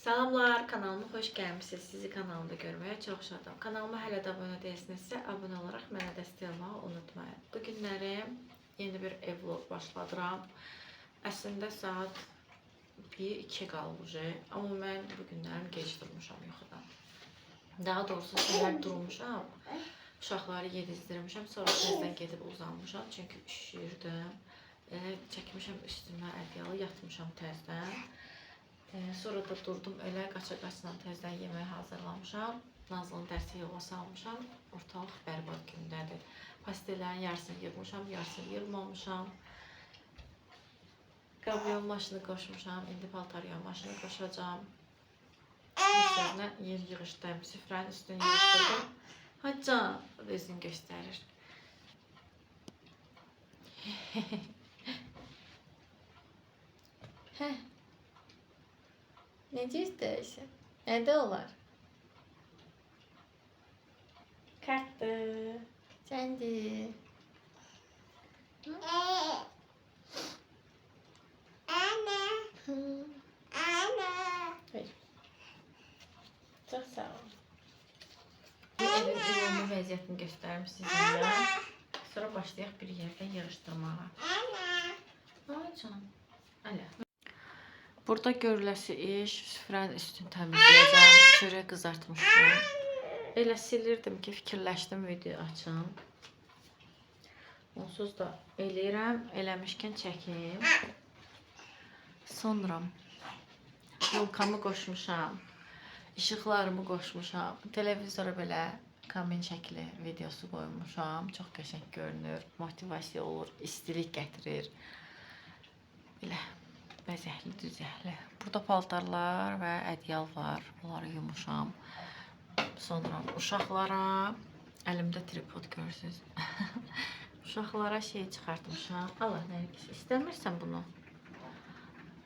Salamlar, kanalıma xoş gəlmisiniz. Sizi kanalımda görməyə çox şadam. Kanalıma hələ də abunə deyilsinizsə, abunə olaraq mənə dəstək olmağı unutmayın. Bu günləri yeni bir vlog başladıram. Əslində saat 1-2 qalıb. Amma mən bu günlərim gec durmuşam yuxudan. Daha doğrusu səhər durmuşam. Uşaqları yedizdirmişəm. Sonra təzdən gedib uzanmışam. Çünki üşüyürdüm. Çəkmişəm üstümə ədyalı, yatmışam təzdən. Sonra da durdum elə qaça-qaçla təzdən yemək hazırlamışam. Nazlının dərsi yola salmışam. Ortalıq bərbad gündədir. Pastellərin yarısını yığmışam, yarısını yığmamışam. Qabyon maşını qoşmuşam. İndi paltaryon maşını qoşacam. Üstlərinə yeni yığışdayım. Süfrənin üstünü yığışdırdım. Hacca özünü göstərir. Necə istəyirsən? Nədə olar? Kartdır. Səndir. Anne. Anne. Çox sağ ol. Evin ümumi vəziyyətini göstərim sizinlə. Sonra başlayaq bir yerdən yığışdırmağa. Ay canım. Ələ. Burada görüləsi iş, süfrənin üstünü təmizləyəcəm, çörək qızartmışdım. Elə silirdim ki, fikirləşdim video açım. Onsuz da eləyirəm, eləmişkən çəkim. Sonra yolkamı qoşmuşam, işıqlarımı qoşmuşam, televizora belə kamin şəkli videosu qoymuşam. Çox qəşəng görünür, motivasiya olur, istilik gətirir. Belə. Bəzəkli, düzəkli. Burada paltarlar və ədyal var. Bunları yumuşam. Sonra uşaqlara, əlimdə tripod görürsünüz. Uşaqlara şey çıxartmışam. Allah, Nərgis, istəmirsən bunu?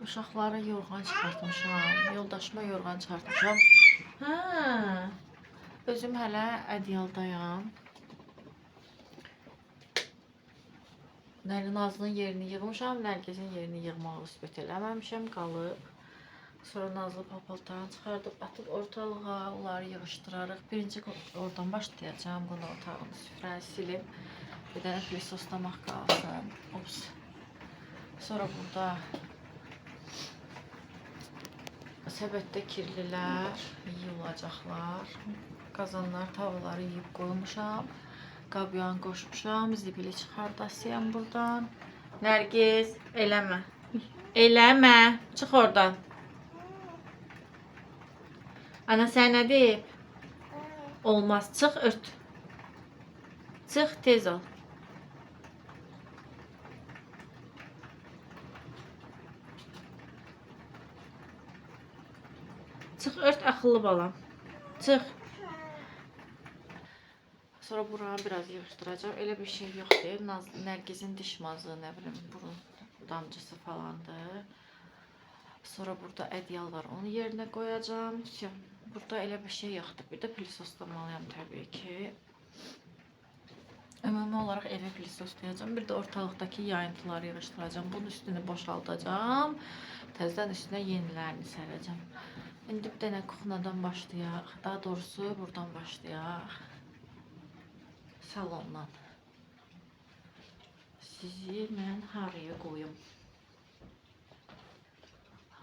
Uşaqlara yorğan çıxartmışam. Yoldaşıma yorğan çıxartmışam. Özüm hələ ədyaldayam. Nazlının yerini yığmışam, Nərgizin yerini yığmağı üsbət eləməmişəm, qalıb. Sonra Nazlı paltarını çıxardıb, atıb ortalığa, onları yığışdırarıq. Birinci oradan başlayacağım, bunu otağını, süfrəni silib. Bir dənə pilisoslamaq qalsın. Ops. Sonra burada səbətdə kirlilər yuyulacaqlar. Qazanlar, tavaları yuyub qoymuşam. Qabyan qoşmuşam, zibili çıxardasıyam buradan. Nərgiz, eləmə. Eləmə, çıx oradan. Ana, sən nə deyib? Olmaz, çıx, ört. Çıx, tez ol. Çıx, ört, axıllı balam. Çıx. Sonra buranı biraz yığışdıracağım. Elə bir şey yox deyil. Nərgizin diş mazı, nə bilim, burun damcısı falandır. Sonra burada ədyal var. Onu yerinə qoyacağım. Burada elə bir şey yoxdur. Bir də pilisoslamalıyam təbii ki. Ümumi olaraq evi pilisoslayacağım. Bir də ortalıqdakı yayıntıları yığışdıracağım. Bunun üstünü boşaldacağım. Təzdən üstünə yenilərini sərəcəm. İndi bir dənə kuxnadan başlayaq. Daha doğrusu buradan başlayaq. Salondan. Sizi mən haraya qoyum?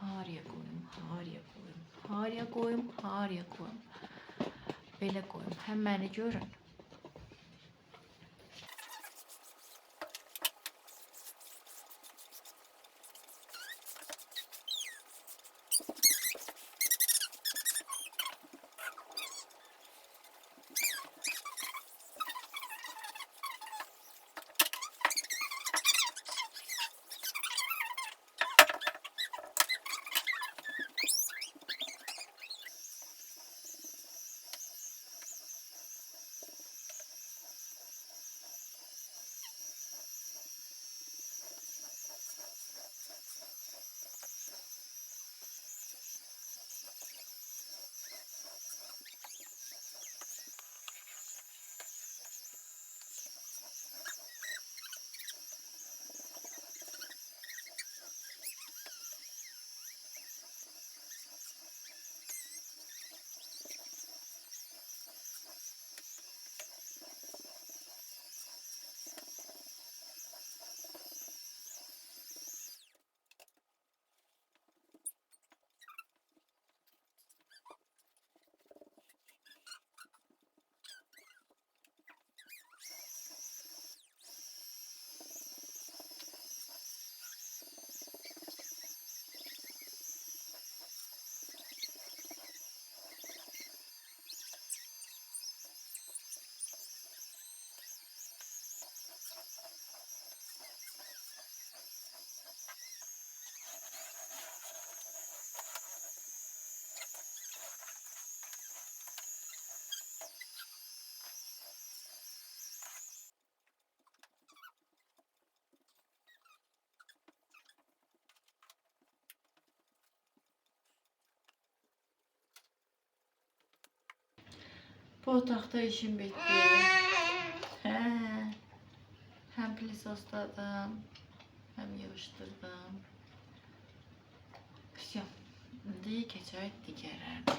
Haraya qoyum, haraya qoyum, haraya qoyum, haraya qoyum. Belə qoyum. Həm məni görün. Bu otaqda işim bitti. Hə. Həm plisostladım, həm yığışdırdım. Все. İndi keçək digərlərinə.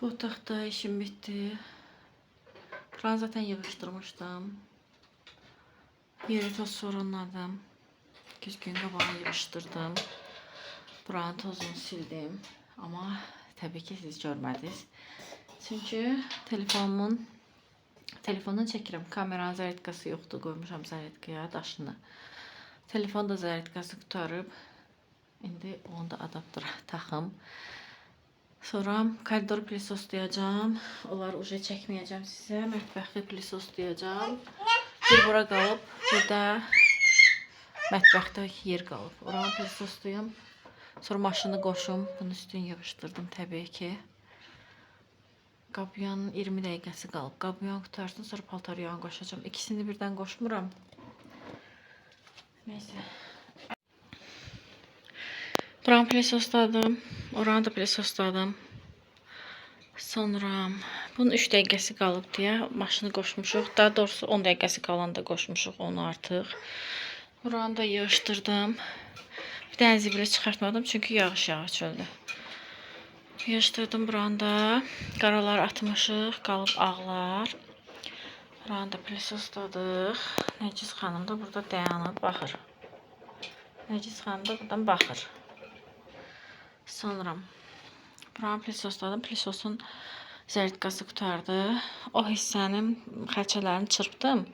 Bu otaqda işim bitti. Buranı zaten yığışdırmışdım. Yeri toz sorunladım. Güzgün qabağı yığışdırdım. Buranın tozunu sildim. Ama Təbii ki, siz görmədiniz. Çünki telefondan çəkirəm. Kameranın zərətkası yoxdur. Qoymuşam zərətkaya daşını. Telefon da zərətkası qutarıb. İndi onu da adaptera taxım. Sonra koridor plisoslayacağım. Onları uca çəkməyəcəm sizə. Mətbəxi plisoslayacağım. Bir bura qalıb. Bir də mətbəxdə yer qalıb. Oranı plisoslayım. Sonra maşını qoşum. Bunun üstünü yığışdırdım təbii ki. Qapıyanın 20 dəqiqəsi qalıb. Qapıyan qutarsın, sonra paltaryanı qoşacağım. İkisini birdən qoşmuram. Neyse. Buranı pilisosladım. Oranı da pilisosladım. Sonra bunun 3 dəqiqəsi qalıb deyə maşını qoşmuşuq. Daha doğrusu 10 dəqiqəsi qalanda qoşmuşuq onu artıq. Buranı da yığışdırdım. Bir dənə zibili çıxartmadım çünki yağış yağır çöldə. Yığışdırdım buranı da. Qaralar atmışıq, qalıb ağlar. Buranı da pilisosladık. Nəciz xanım da burada dayanıb baxır. Nəciz xanım da buradan baxır. Sonra buranı pilisosladım. Pilisosun zərətkası qutardı. O hissənin xərçələrini çırpdım.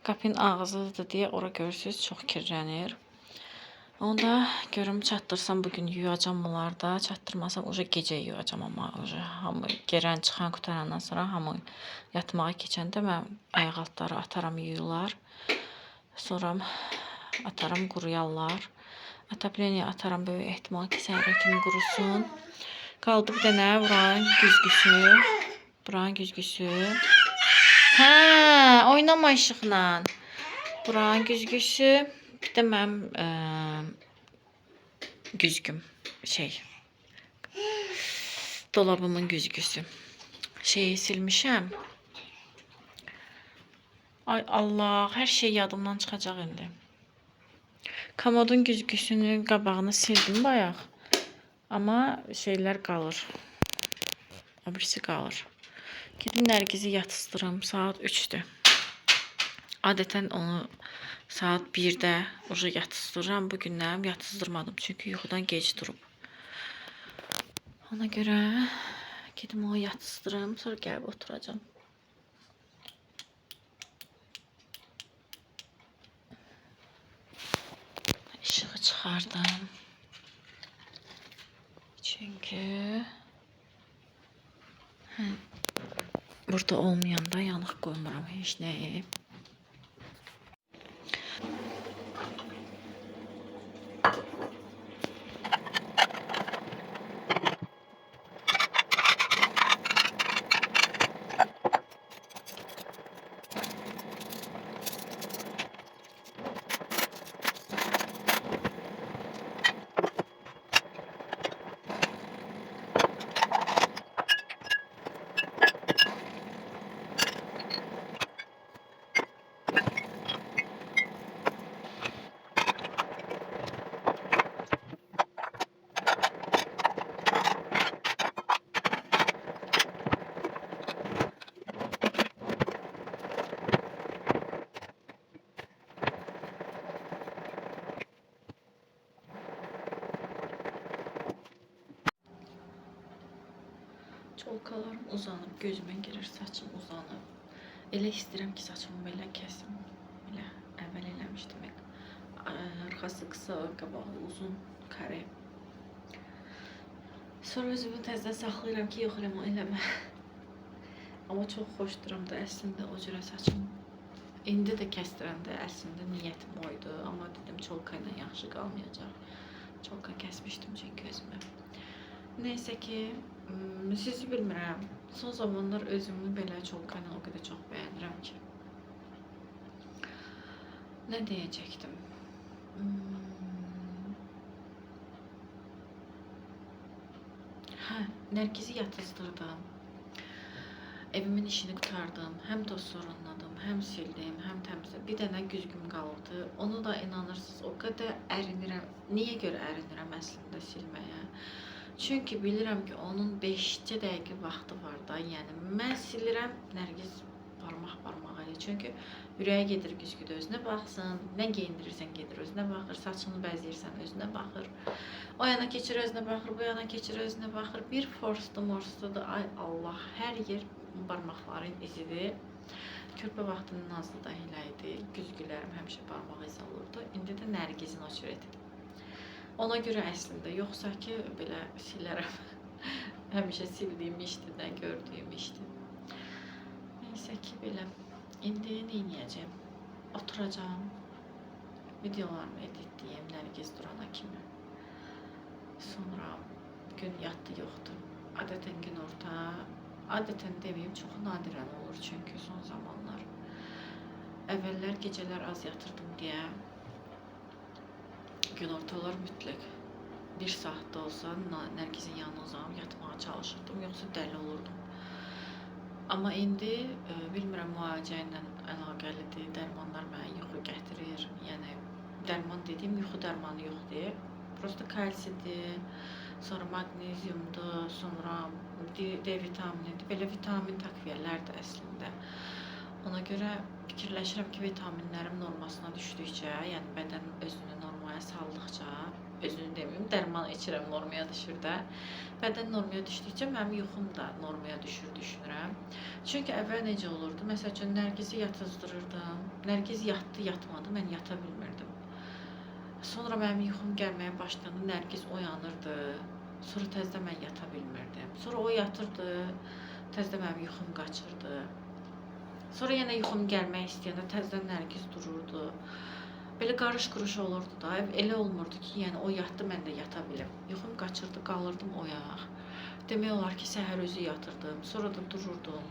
Qapının ağzıdır deyə ora görürsünüz çox kirlənir. Onu da görüm çatdırsam bugün yuyacam bunları da. Çatdırmasam uca gecə yuyacam amma uca hamı girən çıxan qutarandan sonra hamı yatmağa keçəndə mən ayaq altları ataram yuyurlar. Sonra ataram quruyarlar. Atapleniyə ataram böyük ehtimal ki səhərə kimi qurusun. Qaldı bir dənə buranın güzgüsü. Buranın güzgüsü. Hə, oynama işıqla. Buranın güzgüsü. Bir də mənim güzgüm. Dolabımın güzgüsü. Şeyi silmişəm. Ay Allah, hər şey yadımdan çıxacaq indi. Komodun güzgüsünün qabağını sildim bayaq. Amma şeylər qalır. O birisi qalır. Gedim Nərgizi yatızdırım. Saat 3'dür. Adətən onu saat 1'də uca yatızdırıram. Bu günlərim yatızdırmadım. Çünki yuxudan gec durub. Ona görə gedim onu yatızdırım. Sonra gəlib oturacağım. İşığı çıxardım. Çünkü burada olmayanda yanıq qoymuram heç nəyi. Çolkalarım uzanıb, gözümə girir, saçım uzanıb. Elə istəyirəm ki, saçımı belə kəsim. Elə əvvəl eləmişdim. Arxası qısa, qabağı uzun, kare. Sonra özümü təzədən saxlayıram ki, yox eləmə. Amma çox xoş duram da əslində o cürə saçım. İndi də kəsdirəndə əslində niyyətim oydu. Amma dedim çolka ilə yaxşı qalmayacaq. Çolka kəsmişdim çünki özümə. Neysə ki, sizi bilmirəm. Son zamanlar özümü belə çolka ilə o qədər çox bəyənirəm ki. Nə deyəcəkdim? Nərgizi yatızdırdım. Evimin işini qutardım. Həm toz sorunladım, həm sildim, həm təmizlədim. Bir dənə güzgüm qaldı. Onu da inanırsınız o qədər ərinirəm. Niyə görə ərinirəm əslində silməyə? Çünki bilirəm ki, onun 5 dəqiqə vaxtı var da. Yəni mən silirəm, Nərgiz barmaq elə. Çünki ürəyə gedir güzgüdə özünə baxsın, nə geyindirirsən gedir özünə baxır, saçını bəzəyirsən özünə baxır. O yana keçir özünə baxır, bu yana keçir özünə baxır. Bir morsdudur, ay Allah, hər yer barmaqların izidir. Körpə vaxtının Nazlı da elə idi, güzgülərim həmişə barmaq izi olurdu. İndi də Nərgizin o cürədir. Ona görə əslində, yoxsa ki, belə silərəm. Həmişə sildiyim işdir, nə gördüyüm işdir. Neysə ki, belə. İndi neyniyəcəm? Oturacam. Videolarımı editləyim, Nərgiz durana kimi. Sonra gün yatdı yoxdur. Adətən gün orta, adətən deməyim, çox nadirən olur çünki son zamanlar. Əvvəllər gecələr az yatırdım deyə gün ortalar mütləq 1 saat da olsa Nərgizin yanına uzanıb yatmağa çalışırdım, yoxsa dəli olurdum. Amma indi bilmirəm, müalicə ilə əlaqəlidir, dərmanlar mənə yuxu gətirir. Yəni dərman dediyim yuxu dərmanı yoxdur. Prosta kalsidir, sonra magneziumdur, sonra D vitaminidir. Belə vitamin takviyələrdir əslində. Ona görə fikirləşirəm ki, vitaminlərim normasına düşdükcə, yəni bədən özünü normaya saldıqca, özünü deməyim, dərman içirəm normaya düşür də. Bədən normaya düşdükcə mənim yuxum da normaya düşür, düşünürəm. Çünki əvvəl necə olurdu? Məsəl üçün, Nərgizi yatızdırırdım. Nərgiz yatdı, yatmadı, mən yata bilmirdim. Sonra mənim yuxum gəlməyə başlayanda Nərgiz oyanırdı. Sonra təzədən mən yata bilmirdim. Sonra o yatırdı, təzədən mənim yuxum qaçırdı. Sonra yenə yuxum gəlmək istəyəndə təzədən Nərgiz dururdu. Belə qarış-quruş olurdu da. Elə olmurdu ki, yəni o yatdı, mən də yata bilim. Yuxum qaçırdı, qalırdım oyaq. Demək olar ki, səhər özü yatırdım. Sonra da dururdum.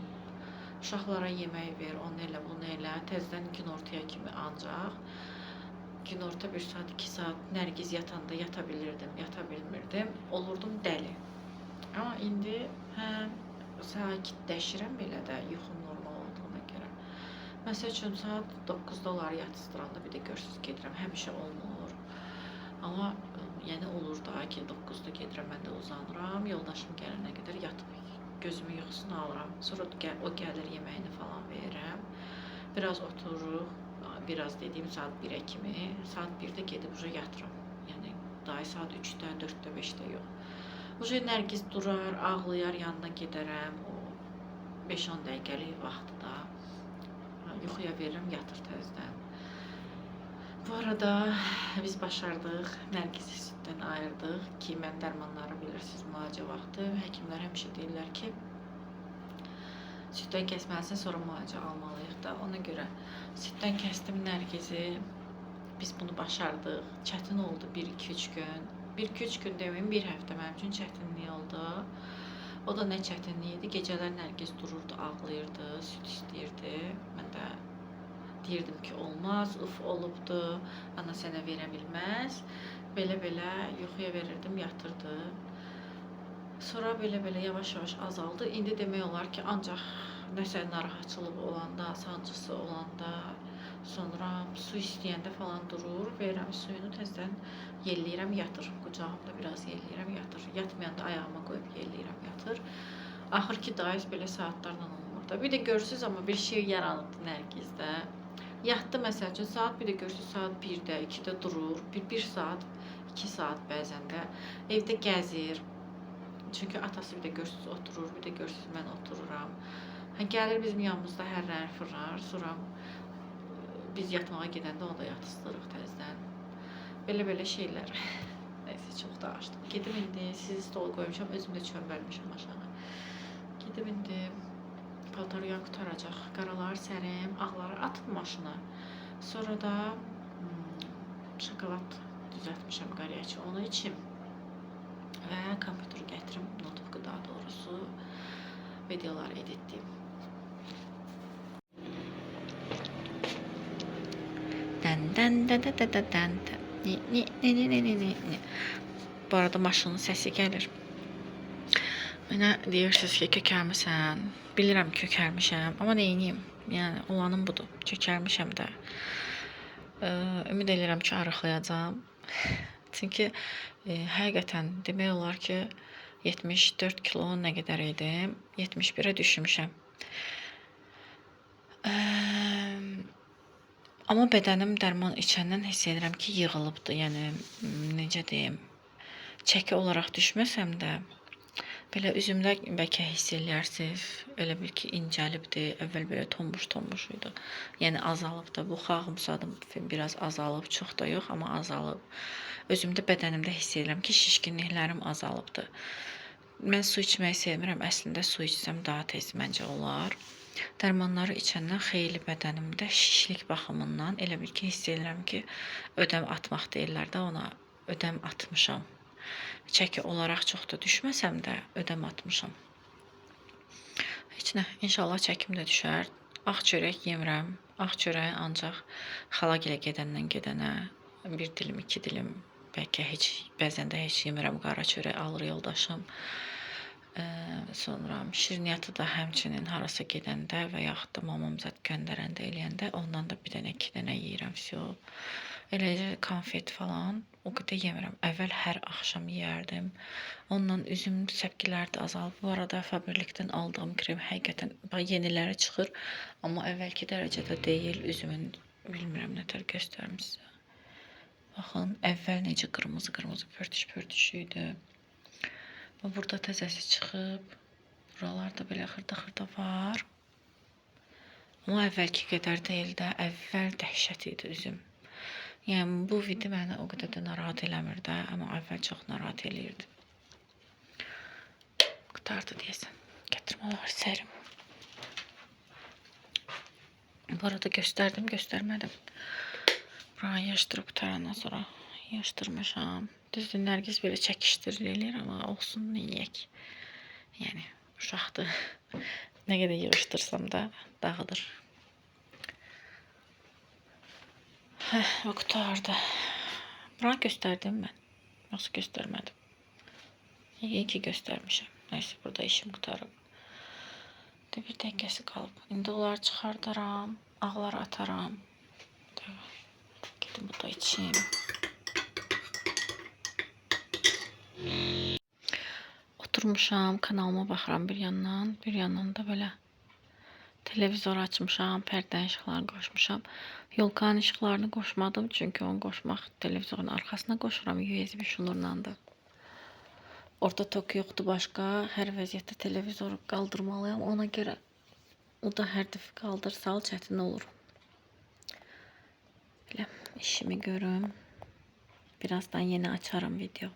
Uşaqlara yemək ver, onu elə, bunu elə. Təzədən günortaya kimi ancaq. Günorta 1 saat, 2 saat Nərgiz yatanda yata bilirdim, yata bilmirdim. Olurdum dəli. Amma indi həm sakitləşirəm belə də yuxum normal olduğuna görə. Məsəl üçün, saat 9-da olar yatısdıranda bir də görsüz gedirəm. Həmişə olmur. Amma yəni olur da ki, 9-da gedirəm, mən də uzanıram. Yoldaşım gələnə qədər yatıb gözümü yuxusunu alıram. Sonra o gəlir, yeməyini falan verirəm. Biraz otururuq. Biraz dediyim saat 1-ə kimi. Saat 1-də gedib uca yatıram. Yəni, daha saat 3-də, 4-də, 5-də yox. Uca Nərgiz durar, ağlayar, yanına gedərəm. O 5-10 dəqiqəlik vaxtı da yuxuya verirəm, yatır təzədən. Bu arada biz başardıq, Nərgizi süddən ayırdıq ki, mən dərmanları bilirsiniz, müalicə vaxtı. Həkimlər həmişə deyirlər ki, süddən kəsməlisən, sonra müalicə almalıyıq da. Ona görə süddən kəsdim Nərgizi. Biz bunu başardıq. Çətin oldu 1-2-3 gün. 1-2-3 gün deməyim, 1 həftə mənim üçün çətinlik oldu. O da nə çətinlik idi? Gecələr Nərgiz dururdu, ağlayırdı, süd istəyirdi. Mən də deyirdim ki, olmaz, olubdu, ana sənə verə bilməz. Belə-belə yuxuya verirdim, yatırdı. Sonra belə-belə yavaş-yavaş azaldı. İndi demək olar ki, ancaq nəsə narahatçılıq olanda, sancısı olanda, sonra su istəyəndə falan durur, verirəm suyunu, təzədən yelləyirəm, yatır. Qucağımda biraz yelləyirəm, yatır. Yatmayanda ayağıma qoyub yelləyirəm, yatır. Axır ki, dayız belə saatlarla olmur da. Bir də görürsünüz, amma bir şey yaranıbdı Nərgizdə. Yatdı, məsəl üçün, saat bir də görürsünüz, saat 1-də, 2-də durur. 1 saat, 2 saat bəzən də evdə gəzir. Çünki atası bir də görürsünüz oturur, bir də görürsünüz mən otururam. Gəlir bizim yanımızda hərrənir, fırlar, sonra biz yatmağa gedəndə onu da yatızdırıq təzədən. Belə-belə şeylər. Neyse, çox da açdım. Gedim indi, sizi stol qoymuşam, özüm də çömbəlmişəm aşağı. Gedim indi, paltarıya qutaracaq. Qaraları sərim, ağları atım maşına. Sonra da şokolad düzəltmişəm qariyəçi, onu içim. Və kompüteri gətirim, notebook'u daha doğrusu videolar editliyim. Bu arada maşının səsi gəlir. Mənə deyirsiniz ki, kökəlmişsən. Bilirəm kökəlmişəm, amma neyiniyim? Yəni, olanım budur. Kökəlmişəm də. Ümid edirəm ki, arıqlayacağam. Çünki həqiqətən demək olar ki, 74 kilo nə qədər idim, 71-ə düşmüşəm. Amma bədənim dərman içəndən hiss edirəm ki, yığılıbdı. Yəni necə deyim, çəki olaraq düşməsəm də belə üzümdə bəlkə hiss eləyərsiniz. Elə bil ki, incəlibdi. Əvvəl belə tombuş idi. Yəni azalıbdı. Bu xağımsadım biraz azalıb, çox da yox, amma azalıb. Özümdə bədənimdə hiss edirəm ki, şişkinliklərim azalıbdı. Mən su içməyi sevmirəm. Əslində su içsəm daha tez məncə olar. Dərmanları içəndən xeyli bədənimdə şişlik baxımından elə bil ki, hiss edirəm ki, ödəm atmaq deyirlər də ona. Ödəm atmışam. Çəki olaraq çox da düşməsəm də ödəm atmışam. Heç nə, inşallah çəkim də düşər. Ağ çörək yemirəm. Ağ çörəyi ancaq xalagilə gedəndən gedənə bir dilim, 2 dilim, bəlkə heç, bəzən də heç yemirəm. Qara çörək alır yoldaşım. Sonra şirniyyatı da həmçinin harasa gedəndə və yaxud da mamam zət göndərəndə eləyəndə ondan da bir dənə, 2 dənə yeyirəm. Eləcə konfet falan o qədər yemirəm. Əvvəl hər axşam yeyərdim. Ondan üzüm səpkiləri də azalıb. Bu arada Faberlikdən aldığım krem həqiqətən yeniləri çıxır, amma əvvəlki dərəcədə deyil. Üzümün bilmirəm nətər göstərim sizə. Baxın, əvvəl necə qırmızı pörtüş idi. Burada təzəsi çıxıb. Buralarda belə xırda var. Amma əvvəlki qədər deyil də, əvvəl dəhşət idi üzüm. Yəni bu video məni o qədər də narahat eləmir də, amma əvvəl çox narahat eləyirdi. Qutardı deyəsən. Gətirmə var, sərim. Bu arada göstərdim, göstərmədim. Buranı yığışdırıb qutarandan sonra yığışdırmışam. Düzdür, Nərgiz belə çəkişdirir eləyir, amma olsun, nə yeyək. Yəni, uşaqdır. Nə qədər yığışdırsam da dağıdır. O qutardı. Buranı göstərdim mən. Yoxsa göstərmədim. İyi ki göstərmişəm. Neyse, burada işim qutarıb. Bir dəqiqəsi qalıb. İndi onları çıxardaram. Ağları ataram. Gedim bu da içeyim. Oturmuşam, kanalıma baxıram bir yandan. Bir yandan da belə televizor açmışam, pərdən işıqlarını qoşmuşam. Yolkanın işıqlarını qoşmadım, çünki onu qoşmaq televizorun arxasına qoşuram, USB şunurlandı. Orada tok yoxdur başqa, hər vəziyyətdə televizoru qaldırmalıyam, ona görə o da hər dəfə qaldır, sal çətin olur. Belə işimi görüm, birazdan yeni açarım video.